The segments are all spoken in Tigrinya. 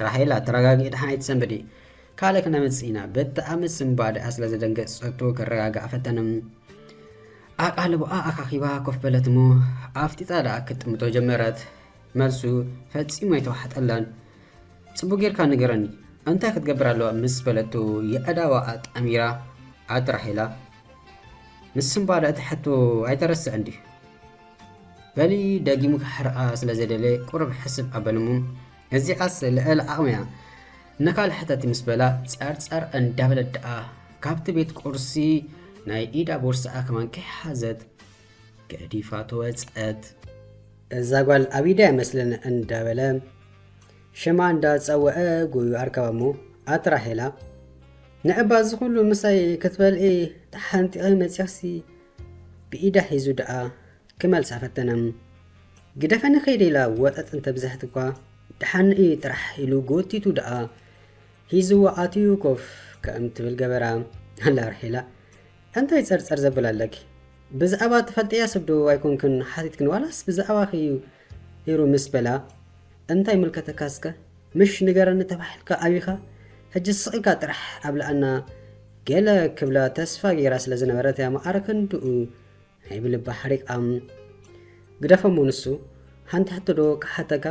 ራሄል አተረጋጊ ድሃይት ሰንበዲ ካለክና መጽኢና በተአምስም ባደ አስለዘ ደንገ ጸቶ ከረጋጋ አፈተንም አቃልቦ አካኺባ ኮፍ በለትሞ አፍቲ ጻዳ አክጥምቶ ጀመራት መልሱ ፈጽሞ የተዋሐጠላን ጽቡጌር ካንገረኒ አንተ ክትገብራለዋ ምስ በለቱ የአዳዋ አጣሚራ አትራሄላ ምስም ባዳ ተሐቶ አይተረሰ እንዲ በሊ ደጊሙ ከሐርአ ስለዘደለ ቁርብ ሕስብ አበልሙ እዚ ዓስ ለአል አቅሚያ ነካል ሕተት ምስ በላ ጻር እንዳበለድአ ካብቲ ቤት ቁርሲ ናይ ኢዳ ቦርሳኣ ከማን ከሓዘት ገዲፋቶ ወጸት እዛ ጓል አቢዳ ይመስልን እንዳበለ ሸማ እንዳጸወአ ጎዩ አርከባሞ አትራሄላ ንዕባ ዝኩሉ ምሳይ ክትበልዒ ተሓንጢቐ መጽያሲ ብኢዳ ሒዙ ደኣ ክመልሳ ፈተነም ግደፈነ ኸይደላ ወጠጥ እንተብዛሕት እኳ ድሓንኢ ጥራሕ ኢሉ ጎቲቱ ደኣ ሒዝዋ ኣትዩ ኮፍ ከም ትብል ገበራ ኣላ ራሄላ እንታይ ጸርጸር ዘብላለኪ ብዛዕባ ተፈልጥያ ስብዶ ኣይኮንክን ሓቲትክን ዋላስ ብዛዕባ ኸዩ ሂሩ ምስ በላ እንታይ ምልከተካስከ ምሽ ንገረኒ ተባሒልካ ኣቢኻ ሕጂ ስቕልካ ጥራሕ ኣብላኣና ገለ ክብላ ተስፋ ገይራ ስለ ዝነበረት እያ ማዕረከን ድኡ ናይብልባ ሓሪቃም ግደፈሙ ንሱ ሓንቲ ሕቶዶ ክሓተካ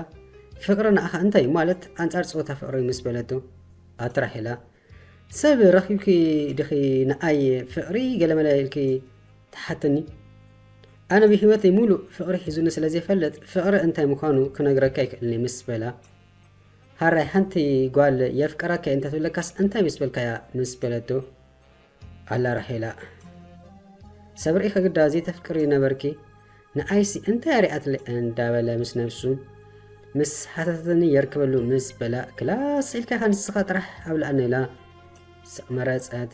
ፍቕሪ ንኣኻ እንታይ ማለት ኣንጻር ፀወታ ፍቕሪ ምስ በለቶ ኣትራሄላ ሰብ ረኺብኪ ድኺ ንኣይ ፍቕሪ ገለመለ ኢልኪ ተሓተኒ ኣነ ብሂወተይ ሙሉእ ፍቕሪ ሒዙኒ ስለ ዘይፈልጥ ፍቕሪ እንታይ ምዃኑ ክነግረካ ይክእልኒ ምስ በላ ሃራይ ሓንቲ ጓል የፍቀራካ እንተትብለካስ እንታይ ምስ በልካያ ምስ በለቶ ኣላ ራሄላ ሰብ ርኢኸ ግዳ ዘይተፍቅሪ ነበርኪ ንኣይሲ እንታይ ኣሪኣትለ እንዳበለ ምስ ነብሱ ምስ ሓተተኒ የርክበሉ ምስ በላ ክላስ ኢልካ ኢኻ ንስኻ ጥራሕ ኣብላኣና ኢላ ስቕ መረፀት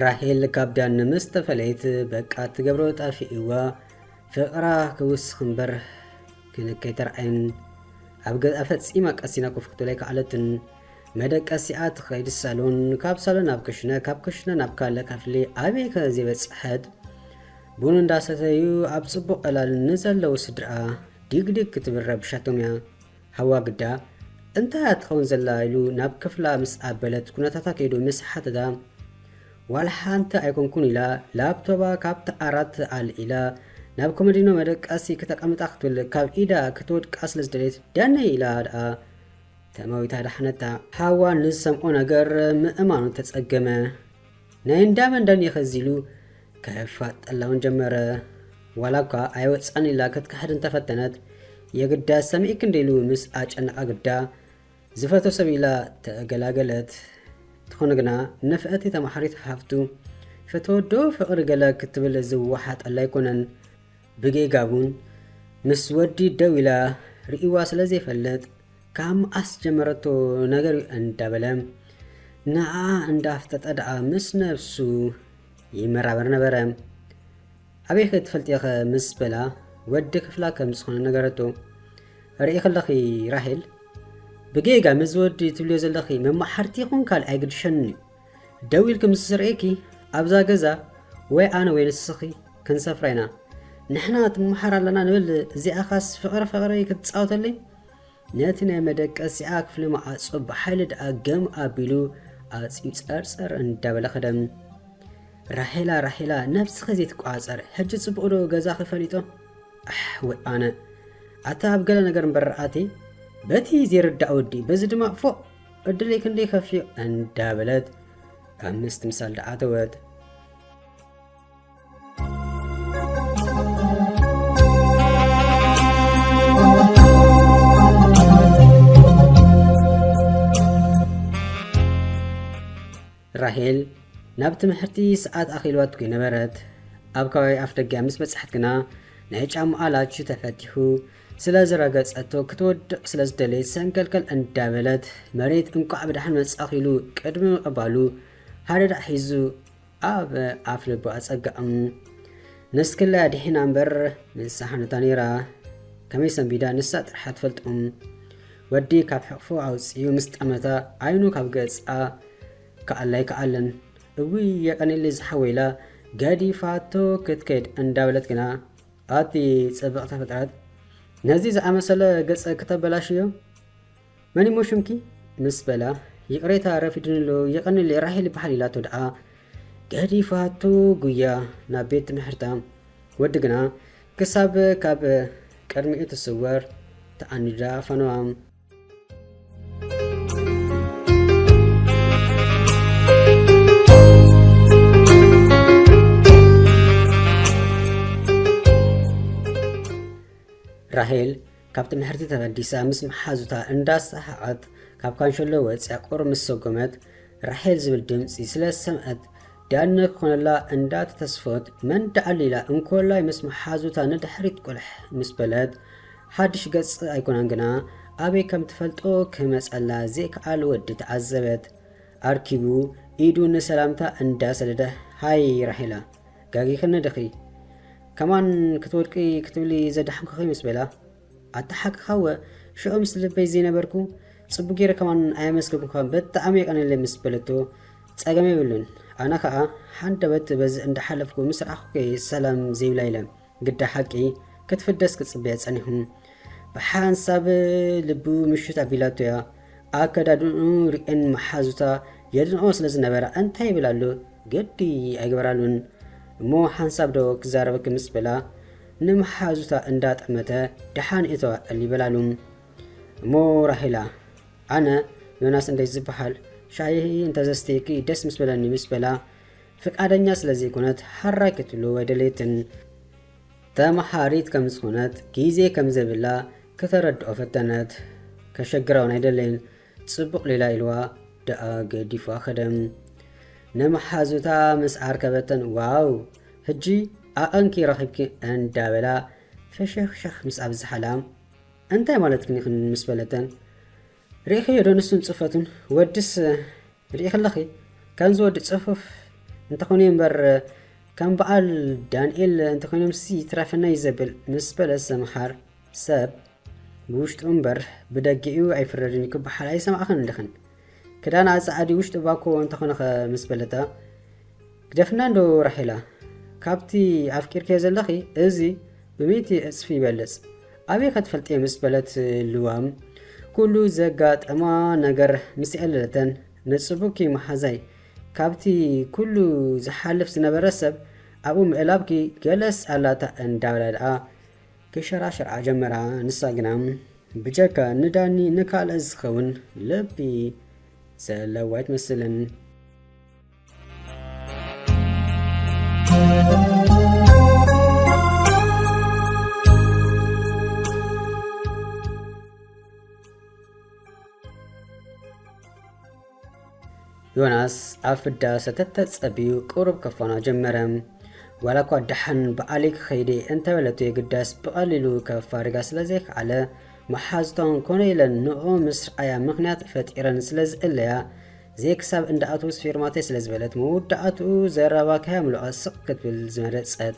ራሄል ካብዳን ምስ ተፈለይት በቃ ትገብሮ ጣፊእዋ ፍቕራ ክውስኽ እምበር ክንከይ ተርኣይን ኣብ ገዛ ፈጺማ ቀሲና ኮፍ ክትብለይ ከኣለትን መደቀሲኣ ትኸይድ ሳሎን ካብ ሳሎን ናብ ክሽነ ካብ ክሽነ ናብ ካልእ ክፍሊ ኣበይ ከዘይበፅሐት ቡን እንዳሰተዩ ኣብ ጽቡቕ ቀላል ንዘለዉ ስድራ ዲግዲግ ክትብል ረብሻቶም እያ ሃዋ ግዳ እንታይ ኣትኸውን ዘላ ኢሉ ናብ ክፍላ ምስ ኣበለት ኩነታታ ከይዱ ምስ ሓተታ ዋላ ሓንቲ ኣይኮንኩን ኢላ ላፕቶባ ካብቲ ዓራት ኣልዒላ ናብ ኮመዲኖ መደቀሲ ከተቐምጣ ክትብል ካብ ኢዳ ክትወድቃ ስለ ዝደለየት ዳነይ ኢላ ደኣ ተማዊታ ዳሕነታ ሓዋ ንዝሰምዖ ነገር ምእማኑ ተጸገመ ናይ እንዳመንዳን የኸዚሉ ከፋጠላውን ጀመረ ዋላ እኳ ኣይወፃን ኢላ ክትካሕድ እንተፈተነት የግዳ ሰሚዕክ እንደኢሉ ምስ ኣጨነቃ ግዳ ዝፈቶ ሰብ ኢላ ተገላገለት ትኾነ ግና ነፍአቲ ተማሕሪት ሃፍቱ ፈተወዶ ፍቕሪ ገለ ክትብል ዝወሓጠላ ኣይኮነን ብጌጋቡን ምስ ወዲ ደው ኢላ ርኢዋ ስለ ዘይፈለጥ ካብ መዓስ ጀመረቶ ነገር እንዳበለ ንኣ እንዳፍጠጠ ደኣ ምስ ነብሱ ይመራበር ነበረ ኣበይ ክትፈልጥየኸ ምስ በላ ወዲ ክፍላ ከም ዝኾነ ነገረቶ ርኢ ከለኺ ራሄል ብጌጋ ምስ ወዲ ትብልዮ ዘለኺ መማሓርቲ ይኹን ካልእ ኣይግድሸኒ ደው ኢልክ ምስ ዝርኤኪ ኣብዛ ገዛ ወይ ኣነ ወይ ንስኺ ክንሰፍራ ኢና ንሕና ትመሓር ኣለና ንብል እዚኣኻስ ፍቕሪ ክትፃወተለይ ነቲ ናይ መደቀሲኣ ክፍሊ ማዓጾ ብሓይሊ ደኣ ገም ኣቢሉ ኣፅዩ ጸርጸር እንዳበለ ኸደም ራሄላ ነብስኸ ዘይትቋፀር ሕጂ ጽቡቕ ዶ ገዛ ክፈሊጦ ወይ ኣነ ኣታ ኣብ ገለ ነገር እምበረኣቲ በቲ ዘይርዳእ ወዲ በዚ ድማ ፎ ዕድለይ ክንደይ ከፍዮ እንዳበለት ኣብ ምስቲ ምሳል ደኣ ተወት ራሄል ናብ ትምህርቲ ሰዓት ኣኺልዋት ነበረት ኣብ ከባቢ ኣፍ ደገ ምስ በፅሐት ግና ናይ ጫማኣ ላቹ ተፈቲሑ ስለ ዝረገጸቶ ክትወድቕ ስለ ዝደለየት ሰንከልከል እንዳበለት መሬት እንቋዕ ብድሓን መጻኽ ኢሉ ቅድሚ ምቕባሉ ሃደዳ ሒዙ ኣብ ኣፍ ልቡ ኣጸጋኦም ነስክላ ድሒና እምበር ንሳ ሓነታ ነይራ ከመይ ሰንቢዳ ንሳ ጥራሕ ትፈልጦም ወዲ ካብ ሕቅፎ ኣውፅዩ ምስ ጠመታ ዓይኑ ካብ ገጻ ከኣላይ ከኣለን እዊ የቀኒል ዝሓወይላ ገዲፋቶ ክትከድ እንዳበለት ግና ኣቲ ጽብቕታ ፍጥረት ነዚ ዝኣመሰለ ገጸ ከተበላሽዮ መን ሞሽምኪ ምስ በላ ይቅሬታ ረፊድንሎ የቀኒል ራሄል በሃል ኢላቶ ደኣ ገዲፋቶ ጉያ ናብ ቤት ትምህርታ ወዲ ግና ክሳብ ካብ ቅድሚኡ ትስወር ተኣኒዳ ፈነዋ ራሄል ካብ ትምህርቲ ተፈዲሳ ምስ መሓዙታ እንዳሰሓዓት ካብ ካንሸሎ ወፅያ ቁር ምስ ሰጎመት ራሄል ዝብል ድምፂ ስለ ሰምዐት ዳነ ክኾነላ እንዳተተስፎት መን ዳዓሊላ እንኮላይ ምስ መሓዙታ ንድሕሪት ቁልሕ ምስ በለት ሓድሽ ገጽ ኣይኮናን ግና ኣበይ ከም ትፈልጦ ክመፀላ ዘይከኣል ወዲ ተዓዘበት ኣርኪቡ ኢዱ ንሰላምታ እንዳሰደደ ሃይ ራሄላ ጋጊኽነ ድኺ ከማን ክትወድቂ ክትብሊ ዘዳሕምክኺ ምስ በላ ኣተሓቅኻወ ሽዑ ምስ ልበይ ዘይነበርኩ ጽቡቕ ጌረ ከማን ኣየመስልኩካ በጣዕሚ የቀነለ ምስ በለቶ ጸገም የብሉን ኣና ከዓ ሓንደበት በዚ እንዳሓለፍኩ ምስ ረኣኹ ሰላም ዘይብላ ኢለም ግዳ ሓቂ ክትፍደስ ክጽበያ ጸኒሑ ብሓንሳብ ልቡ ምሽት ኣቢላቶ ያ ኣከዳድንኡ ሪእን መሓዙታ የድንኦ ስለ ዝነበረ እንታይ ይብላሉ ገዲ ኣይግበራሉን እሞ ሓንሳብ ዶ ክዛረበክ ምስ በላ ንመሓዙታ እንዳጠመተ ደሓን እተዋ ይበላሉ እሞ ራሄላ ኣነ ዮናስ እንደይ ዝበሃል ሻይ እንተዘስተይኪ ደስ ምስ በለኒ ምስ በላ ፍቃደኛ ስለዚ ኮነት ሓራይ ክትብሉ ወደሌትን ተመሓሪት ከም ዝኾነት ጊዜ ከም ዘብላ ከተረድኦ ፈተነት ከሸግራው ኣይደለይን ጽቡቕ ሌላ ኢልዋ ደኣ ገዲፋ ኸደም ነመሓዙታ ምስ ዓርከበተን ዋው ሕጂ ኣቐንኪ ረኺብኪ እንዳበላ ፈሸኽሸኽ ምስ ኣብዝሓላ እንታይ ማለት ክንይኽን ምስ በለተን ርኢኺ ዶ ንሱን ጽፈቱን ወድስ ርኢኽለኺ ከምዚ ወዲ ጽፉፍ እንተኾነ እምበር ከም በዓል ዳንኤል እንተኾይኖም ሲ ትራፈና ይዘብል ምስ በለስ ሰምሓር ሰብ ብውሽጡ እምበር ብደጊኡ ኣይፍረድን ክበሓል ኣይሰማዕኽን እንደኽን ክዳን ኣጻዓዲ ውሽጡ ባኮ እንተኾነኸ ምስ በለታ ክደፍና እንዶ ራሄላ ካብቲ ኣፍቂርከ ዘለኺ እዚ ብሚእቲ እጽፊ ይበልጽ ኣበይ ከትፈልጥ ምስ በለት ልዋም ኩሉ ዘጋጠማ ነገር ምስ የለለተን ንጽቡኪ መሓዛይ ካብቲ ኩሉ ዝሓልፍ ዝነበረ ሰብ ኣብኡ ምዕላብኪ ገለስ ኣላታ እንዳብላድኣ ክሸራሸርዓ ጀመራ ንሳ ግና ብጀካ ንዳኒ ንካልእ ዝኸውን ልቢ ዘለዋ ኣይትመስልን ዮናስ ኣብ ፍዳ ሰተተ ጸቢዩ ቁሩብ ከፋና ጀመረ ዋላ እኳ ደሓን በዓሊክ ኸይደ እንተበለቱ የግዳስ ብቐሊሉ ከፋርጋ ስለዘይከኣለ መሓዝቶን ኮነ ኢለን ንኦ ምስ ረኣያ ምኽንያት ፈጢረን ስለዝእለያ ዘይክሳብ እንደ ኣውቶቡስ ፊርማተይ ስለዝበለት መውዳእትኡ ዘረባ ከያምልኦ ስቕ ክትብል ዝመረጸት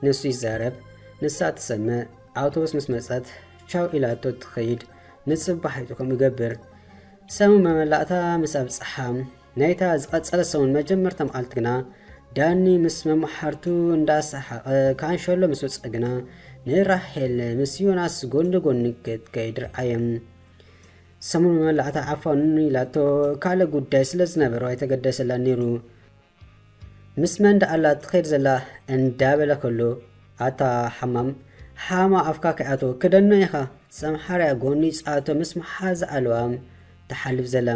ንሱ ይዛረብ ንሳ ትሰምዕ ኣውቶቡስ ምስ መጸት ቻው ኢላቶ ትኸይድ ንጽባሕ ከም ይገብር ሰሙ መመላእታ ምስ ኣብጽሓ ናይታ ዝቐጸለ ሰሙን መጀመርታ መዓልቲ ግና ዳኒ ምስ መማሓርቱ እንዳሰሓቐ ካንሸሎ ምስ ወፅአ ግና ንራሄል ምስ ዮናስ ጎኒ ጎኒ ክትከይድ ረኣዮም ሰሙን መመላእታ ዓፋኑ ኢላቶ ካልእ ጉዳይ ስለ ዝነበሮ ኣይተገደሰላ ነይሩ ምስ መንዳ ኣላ ትኸይድ ዘላ እንዳበለ ከሎ ኣታ ሓማም ሓማ ኣፍካ ከኣቶ ክደኖ ኢኻ ሰምሓርያ ጎኒ ጻቶ ምስ መሓዛ ኣልዋ ተሓልፍ ዘላ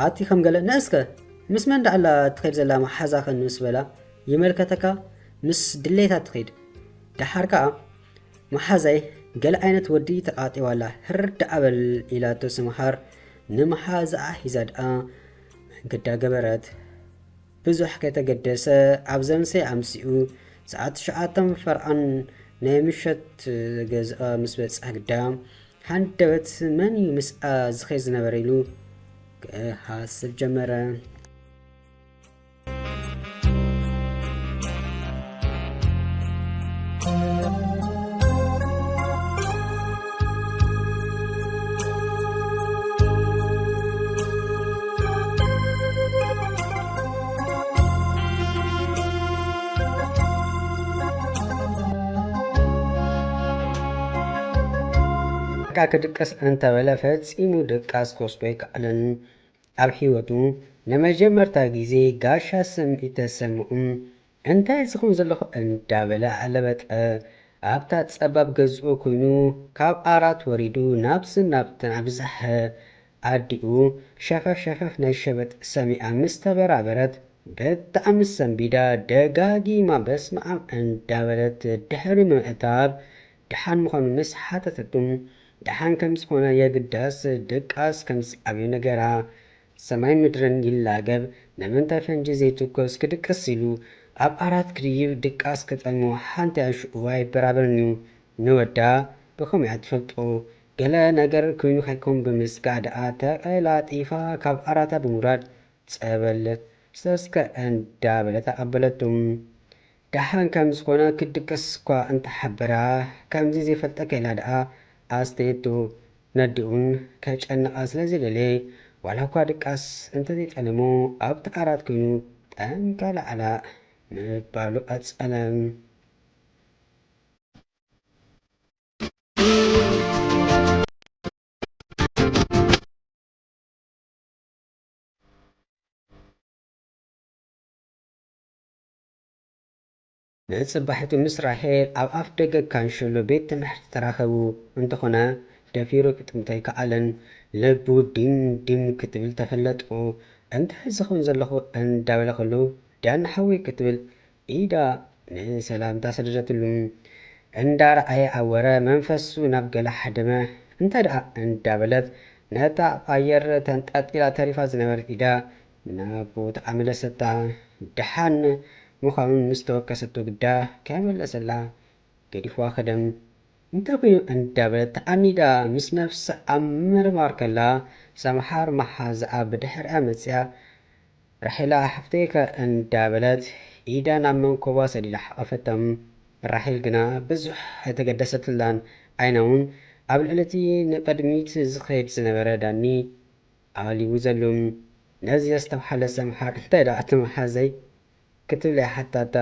ኣቲ ከም ገለ ነእስከ ምስ መንዳ ኣላ ትኸይድ ዘላ መሓዛኸን ምስ በላ ይመልከተካ ምስ ድሌታ ትኸይድ ደሓር ከዓ መሓዛይ ገለ ዓይነት ወዲ ተቃጢዋላ ህርዳ ኣበል ኢላቶ ስምሓር ንመሓዛኣ ሒዛ ድኣ መንገዳ ገበረት ብዙሕ ከይተገደሰ ኣብ ዘምሰይ ኣምሲኡ ሰዓት 9 ፈርኣን ናይ ምሸት ገዝኣ ምስ በጽሐ ግዳ ሓንደበት መን እዩ ምስኣ ዝኸይ ዝነበረ ኢሉ ክሓስብ ጀመረ ክድቀስ እንተበለ ፈጺሙ ድቃስ ክወስዶ ኣይከኣለን። ኣብ ሂወቱ ንመጀመርታ ግዜ ጋሻ ስምዒት ተሰሚዑም እንታይ ዝኸውን ዘለኹ እንዳበለ ኣለበጠ። ኣብታ ጸባብ ገዝኡ ኮይኑ ካብ ዓራት ወሪዱ ናብዚ ናብተን ኣብዛሐ ኣዲኡ ሸፈፍ ሸፈፍ ናይ ሸበጥ ሰሚዓ ምስ ተበራበረት ብጣዕሚ ሰንቢዳ ደጋጊማ በስመ አብ እንዳበለት ድሕሪ ምእታብ ድሓን ምዃኑ ምስ ሓተተቱም ድሓን ከም ዝኾነ የግዳስ ድቃስ ከም ዝዓብዩ ነገራ ሰማይ ምድርን ይላገብ ንምንታይ ፈንጂ ዘይትኮስ ክድቅስ ኢሉ ኣብ ዓራት ክድይብ ድቃስ ክጠልሞ ሓንቲ ኣንሽኡ ኣይበራበርን እዩ ንወዳ ብኸመይ እያ ትፈልጦ ገለ ነገር ኮይኑ ከይኮን ብምስጋዕ ደኣ ተቐላጢፋ ካብ ዓራታ ብምውራድ ጸበል ሰስከ እንዳበለ ተቐበለቱም። ድሓን ከም ዝኾነ ክድቅስ እኳ እንተሓበራ ከምዚ ዘይፈልጠ ከኢላ ደኣ ኣስተየቱ ነዲኡን ከጨንቓ ስለዘይደለየ ዋላ እኳ ድቃስ እንተዘይጠለሞ ኣብቲ ዓራት ኮይኑ ጠንከላዕላ ምባሉ ቀጸለ። ንጽባሕቱ ምስ ራሄል ኣብ ኣፍ ደገ ካንሸሎ ቤት ትምህርቲ ተራኸቡ እንተኾነ ደፊሩ ክጥምቶ ኣይከኣለን። ልቡ ዲም ዲም ክትብል ተፈለጡ። እንታይ ዝኸውን ዘለኹ እንዳበለ ኸሎ ዳና ሓወይ ክትብል ኢዳ ንሰላምታ ሰደደትሉ እንዳረኣየ ኣወረ መንፈሱ ናብ ገላ ሓደመ። እንታይ ደኣ እንዳበለት ነታ ኣየር ተንጣጢላ ተሪፋ ዝነበረት ኢዳ ናቦ ተኣመለሰታ። ድሓን ምዃኑን ምስ ተወከሰቶ ግዳ ከመለሰላ ገዲፍዋ ኸደም እንታይ ኮይኑ እንዳበለት ተኣኒዳ ምስ ነፍሳ ኣብ ምርማር ከላ ሰምሓር መሓዝኣ ብድሕሪኣ መፅያ ራሒላ ሓፍተይከ እንዳበለት ኢዳ ናብ መንኮባ ሰዲዳ ሓቐፈቶም። ራሒል ግና ብዙሕ ኣይተገደሰትላን። ዓይና እውን ኣብ ልዕለቲ ንቕድሚት ዝኸይድ ዝነበረ ዳኒ ኣሊቡ ዘሎ ነዚ ዝተባሓለ ሰምሓር እንታይ ደኣ እትመሓዘይ ክትብል እያ ሓታታ።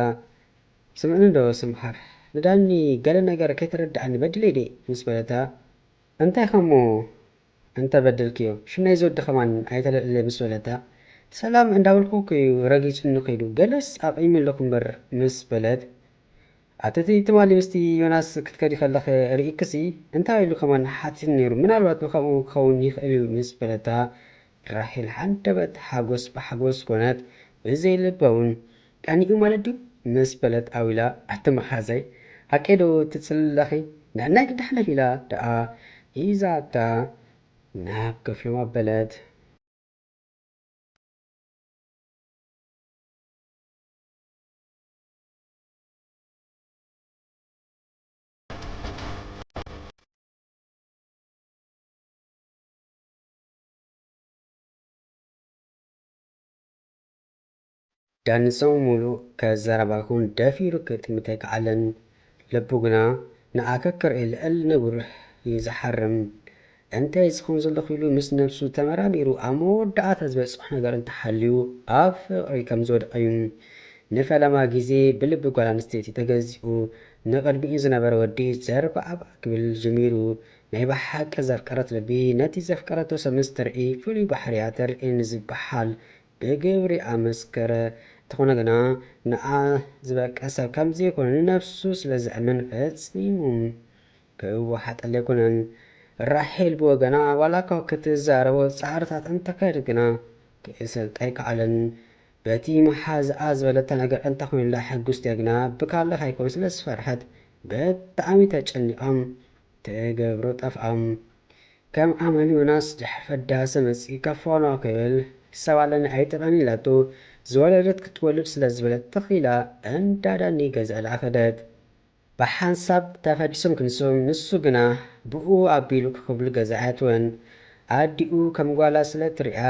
ስምዕኒ ዶ ሰምሓር ንዳኒ ገለ ነገር ከይተረድኣኒ በድለይ ደ ምስ በለታ እንታይ ኸሞ እንተበደልክዮ ሽናይ ዝወዲ ኸማን ኣይተለዕለ ምስ በለታ ሰላም እንዳበልኩ እዩ ረጊፅኒ ኸይዱ ገለስ ኣቕይሙ ኣለኹ እምበር ምስ በለት ኣተቲ ትማሊ ምስቲ ዮናስ ክትከዲ ከለኸ ርኢክሲ እንታይ ኢሉ ኸማን ሓቲት ነይሩ ምናልባት ብኸምኡ ክኸውን ይኽእል እዩ ምስ በለታ ራሒል ሓንደበት ሓጎስ ብሓጎስ ኮነት ብዘይልባ እውን ቀኒኡ ማለት ድዩ ምስ በለት ኣዊላ ኣትመሓዘይ ኣቄዶ ትጽልለኺ ንዕናይ ክዳሕለፍ ኢላ ደኣ ሂዛታ ናብ ክፍሎም ኣበለት። ዳንሰው ሙሉእ ከዘረባኹን ደፊሩ ክጥምት ኣይከኣለን። ልቡ ግና ንኣከክር ልዕል ንቡር ይዝሓርም እንታይ ዝኸውን ዘለኹ ኢሉ ምስ ነፍሱ ተመራሚሩ ኣብ መወዳእታ ዝበፅሖ ነገር እንተሓልዩ ኣብ ፍቕሪ ከም ዝወድቐ እዩ። ንፈለማ ግዜ ብልቢ ጓል ኣንስተይቲ ተገዚኡ ንቕድሚኡ ዝነበረ ወዲ ዘርባዕባ ክብል ጀሚሩ ናይ ብሓቂ ዘፍቀረት ልቢ ነቲ ዘፍቀረቶ ሰብ ምስ ትርኢ ፍሉይ ባህርያ ተርእየኒ ዝበሃል ብግብሪ ኣመስከረ። እንተኾነ ግና ንኣ ዝበቀ ሰብ ከምዘይኮነ ንነፍሱ ስለ ዝእምን ፈጺሙ ክወሓጠለ ኣይኮነን። ራሒል ብወገና ዋላ እኳ ክትዛረቦ ፃዕርታት እንተካየድ ግና ክእሰልጥ ኣይከኣለን። በቲ መሓዝኣ ዝበለተ ነገር እንተኾይኑላ ሕጉስቲ ግና ብካልእ ኣይኮነ ስለ ዝፈርሐት ብጣዕሚ ተጨኒቖም ትገብሮ ጠፍኦም። ከም ዓመል ዮናስ ድሕሪ ፈዳሰ መፂ ከፋኖ ክብል ሰባለኒ ኣይጥቐኒ ኢላቶ ዝወለደት ክትወልድ ስለ ዝበለት ተኺላ እንዳዳኒ ገዝአ ላኸደት ብሓንሳብ ተፈዲሶም ክንሶም ንሱ ግና ብኡ ኣቢሉ ክኽብል ገዛ ኣትወን ኣዲኡ ከም ጓላ ስለ ትሪኣ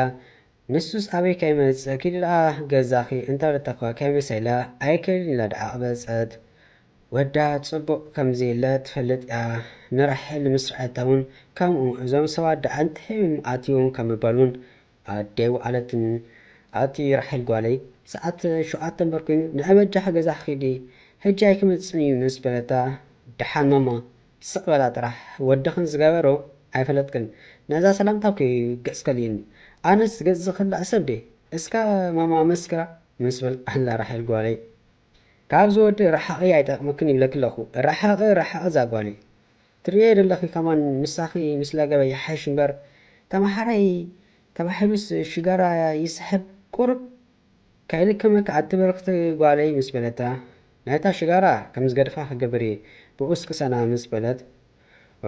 ንሱስ ኣበይ ከይመፅእ ኪድኣ ገዛኺ እንተበለተኳ ከይመሰላ ኣይከድን ኢላ ደኣ ቅበፀት። ወዳ ጽቡቕ ከምዘየለ ትፈልጥ እያ። ንራሒል ምስ ረኣታ እውን ከምኡ እዞም ሰባት ደኣ እንተይም ኣትዮም ከም ምባሉን ኣደይ ወዓለትን ኣቲ ራሒል ጓለይ ሰዓት 7 እምበር ኮይኑ ንዕመጃሕ ገዛ ኺዲ ሕጂ ኣይክመፅን እዩ ምስ በለታ ድሓን ማማ ስቕበላ ጥራሕ ወድኽን ዝገበሮ ኣይፈለጥክን ነዛ ሰላምታው ገጽከልየኒ ኣነስ ገጽ ዝኽላእ ሰብ ደ እስካ ማማ መስክራ ምስ በል ኣላ ራሒል ጓለይ ካብ ዝወዲ ራሓቒ ኣይጠቕመክን ይብለክ ኣለኹ ራሓቒ ዛጓለ ትርእየ ደለኺ ከማን ንሳኺ ምስ ለገበ ይሓይሽ እምበር ተማሓራይ ተባሂሉስ ሽጋራ ይስሕብ ቁርብ ከይልክመክ ኣትበርክቲ ጓለይ ምስ በለታ ናይታ ሽጋራ ከም ዝገድፋ ክገብር እየ ብኡስ ክሰና ምስ በለት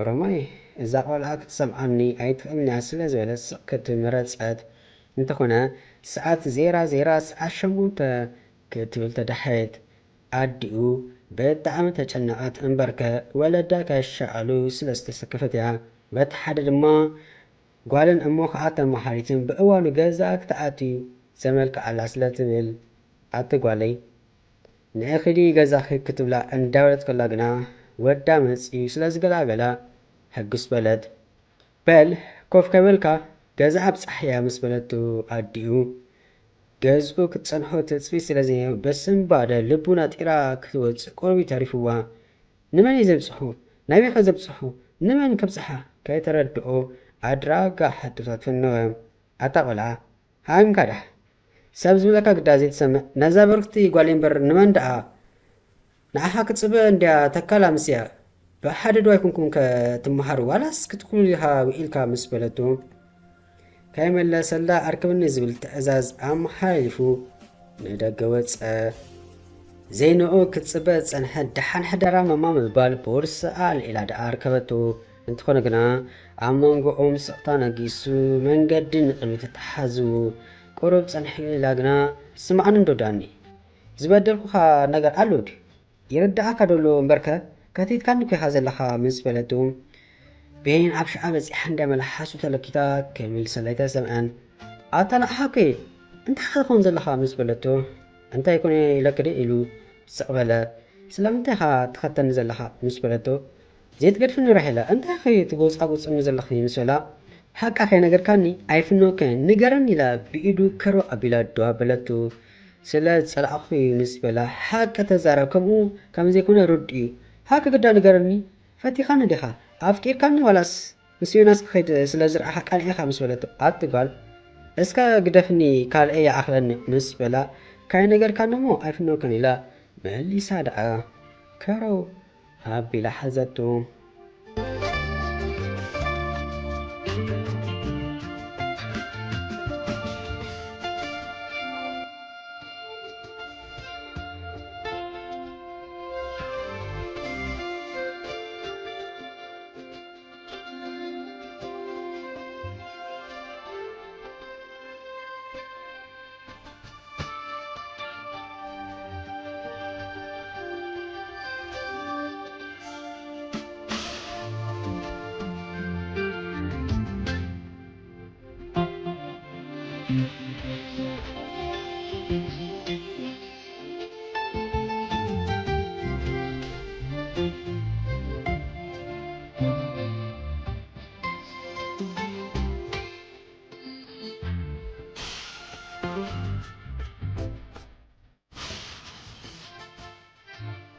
ኦሮማይ እዛ ቆልዓ ክትሰምዓኒ ኣይትኽእልንያ ስለ ዝበለት ስቕ ክትምረፀት እንተኾነ ሰዓት 00 ሰዓት 8 ክትብል ተዳሓየት ኣዲኡ ብጣዕሚ ተጨነቐት እምበርከ ወለዳ ከሻኣሉ ስለ ዝተሰከፈት እያ በቲ ሓደ ድማ ጓልን እሞ ከዓ ተመሓሪትን ብእዋኑ ገዛ ክትኣትዩ ዘመልክዓላ ስለ ትብል ኣቲ ጓለይ ንእኽዲ ገዛኺ ክትብላ እንዳበለት ከላ ግና ወዳ መፂኡ ስለ ዝገላገላ ሕጉስ በለት በል ኮፍ ከበልካ ገዛ ኣብፃሕያ ምስ በለቱ ኣዲኡ ገዝኡ ክትፀንሖ ተፅቢ ስለ ዘየው በስምባደ ልቡና ጢራ ክትወፅእ ቆርቢ ተሪፍዋ ንመን እዩ ዘብፅሑ ናይ ቤኸ ዘብፅሑ ንመን ከብፅሓ ከይተረድኦ ኣድራጋ ሕቶታት ፍነወ ኣታ ቆልዓ ሃይምካ ዳሕ ሰብ ዝብለካ ግዳዘይ ትሰምዕ ነዛ በርክቲ ጓሌን በር ንመን ደኣ ንዓኻ ክፅበ እንድያ ተካላ ምስያ ብሓደ ዶ ኣይኮንኩም ከትመሃሩ ዋላስ ክትኩሉ ኢኻ ውኢልካ ምስ በለቱ ከይመለሰላ ኣርክብኒ ዝብል ትእዛዝ ኣመሓላሊፉ ንደገ ወፀ ዘይንኡ ክትፅበ ፀንሐ ድሓን ሕዳራ መማ ምባል ቦርስኣ ልዒላ ደኣ ርከበቱ እንትኾነ ግና ኣብ መንጎኦም ስቕታ ነጊሱ መንገዲ ንቕድሚት ተተሓዝቡ ቁሩብ ፀንሒ ኢላ ግና ስማዕን እንዶዳኒ ዝበደልኩኻ ነገር ኣሎ ድ ይርዳእካ ደሎ እምበርከ ከቲትካኒ ኮይኻ ዘለኻ ምስ በለቱ ቤን ኣብ ሸዓ በፂሓ እንዳመላሓሱ ተለኪታ ከሚል ሰለይተ ሰምዐን ኣተናሓከ እንታይ ክትኾን ዘለኻ ምስ በለቶ እንታይ ኮነ ይለክደ ኢሉ ስቕበለ ስለምንታይ ኻ ትኸተኒ ዘለኻ ምስ በለቶ ዘይትገድፍኒ ራሒላ እንታይ ኸ ትጎፃጎፅኒ ዘለኺ ምስ በላ ሓቃ ከይነገርካኒ ኣይፍኖከ ንገረኒ ኢላ ብኢዱ ከሮ ኣቢላ ዶ በለቱ ስለ ፀላእኹ ምስ በላ ሓቂ ተዛረብ ከምኡ ከም ዘይኮነ ርድኡ ሃከ ግዳ ንገረኒ ፈቲኻኒ ዲኻ ኣፍቂርካኒ ዋላስ ምስ ዮናስ ክኸይድ ስለ ዝረኣኻ ቃልዒኻ ምስ በለቶ ኣትጓል እስከ ግደፍኒ ካልአ ይኣኽለኒ ምስ በላ ካይ ነገርካኒ እሞ ኣይፍኖከን ኢላ መሊሳ ደኣ ከረው ኣቢላ ሓዘቱ